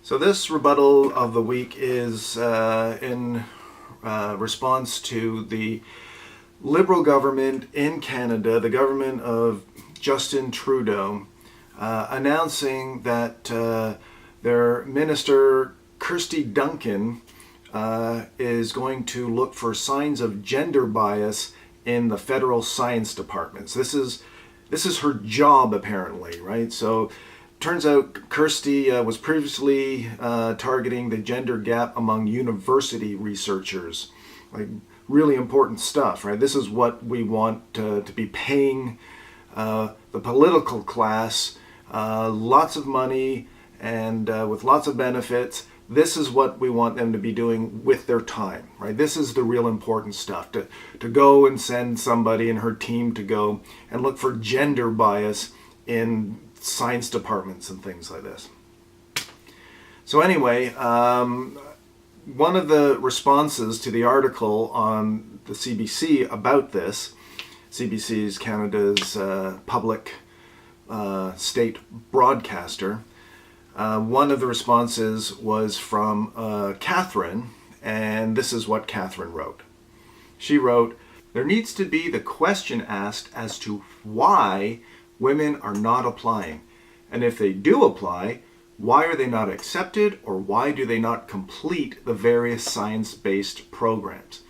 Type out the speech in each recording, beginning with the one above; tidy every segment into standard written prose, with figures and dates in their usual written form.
So this rebuttal of the week is in response to the Liberal government in Canada, the government of Justin Trudeau, announcing that their minister, Kirsty Duncan, is going to look for signs of gender bias in the federal science departments. This is her job, apparently, right? So turns out Kirsty was previously targeting the gender gap among university researchers. Like, really important stuff, right? This is what we want to be paying the political class lots of money and with lots of benefits. This is what we want them to be doing with their time, right? This is the real important stuff, to go and send somebody and her team to go and look for gender bias in science departments and things like this. So anyway, one of the responses to the article on the CBC about this, CBC is Canada's public state broadcaster, one of the responses was from Catherine, and this is what Catherine wrote. She wrote, "There needs to be the question asked as to why women are not applying, and if they do apply, why are they not accepted, or why do they not complete the various science-based programs?"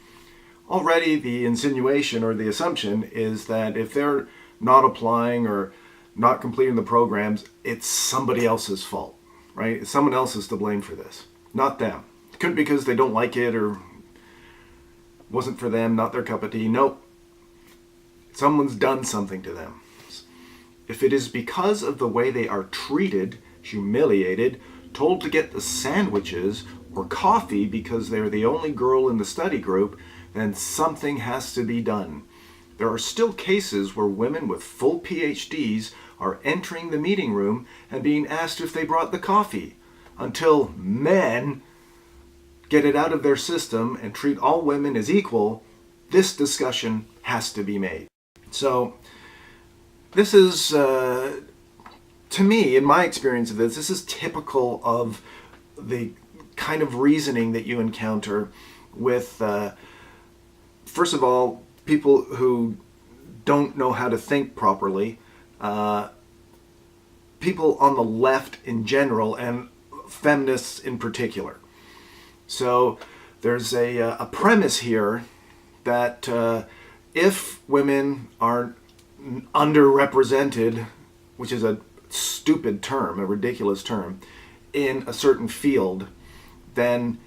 Already the insinuation or the assumption is that if they're not applying or not completing the programs, it's somebody else's fault, right? Someone else is to blame for this, not them. It couldn't be because they don't like it or wasn't for them, not their cup of tea. Nope. Someone's done something to them. If it is because of the way they are treated, humiliated, told to get the sandwiches or coffee because they're the only girl in the study group, then something has to be done. There are still cases where women with full PhDs are entering the meeting room and being asked if they brought the coffee. Until men get it out of their system and treat all women as equal, this discussion has to be made. So this is, to me, in my experience of this is typical of the kind of reasoning that you encounter with, first of all, people who don't know how to think properly, people on the left in general, and feminists in particular. So there's a premise here that if women are underrepresented, which is a stupid term, a ridiculous term, in a certain field, then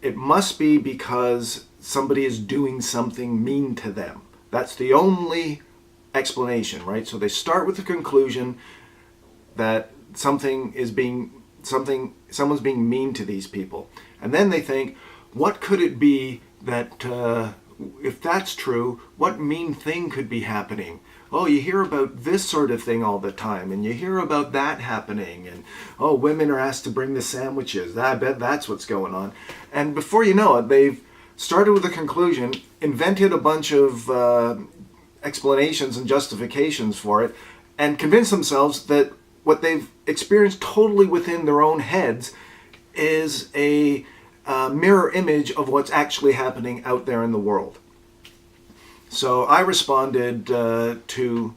it must be because somebody is doing something mean to them. That's the only explanation, right? So they start with the conclusion that someone's being mean to these people. And then they think, what could it be that, if that's true, what mean thing could be happening? Oh, you hear about this sort of thing all the time, and you hear about that happening, and oh, women are asked to bring the sandwiches. I bet that's what's going on. And before you know it, they've started with a conclusion, invented a bunch of explanations and justifications for it, and convinced themselves that what they've experienced totally within their own heads is a mirror image of what's actually happening out there in the world. So I responded to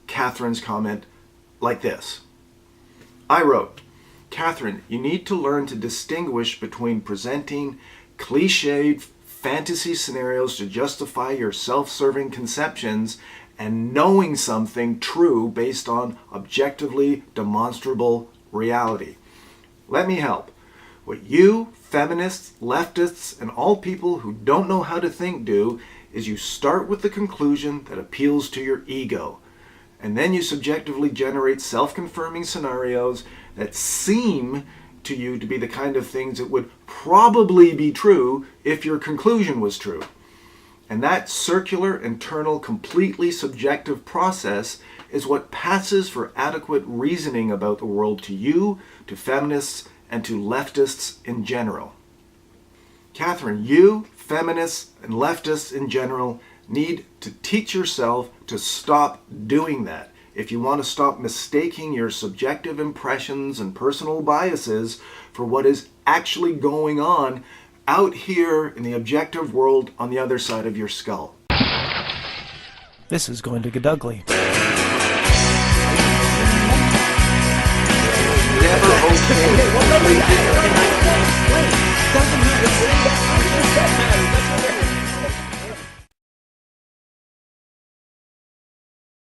Catherine's comment like this. I wrote, "Catherine, you need to learn to distinguish between presenting cliched fantasy scenarios to justify your self-serving conceptions and knowing something true based on objectively demonstrable reality. Let me help. What you, feminists, leftists, and all people who don't know how to think do is you start with the conclusion that appeals to your ego, and then you subjectively generate self-confirming scenarios that seem to you to be the kind of things that would probably be true if your conclusion was true. And that circular, internal, completely subjective process is what passes for adequate reasoning about the world to you, to feminists, and to leftists in general. Catherine, you, feminists, and leftists in general need to teach yourself to stop doing that. if you want to stop mistaking your subjective impressions and personal biases for what is actually going on out here in the objective world on the other side of your skull. This is going to Getugly. Never okay. Wait, doesn't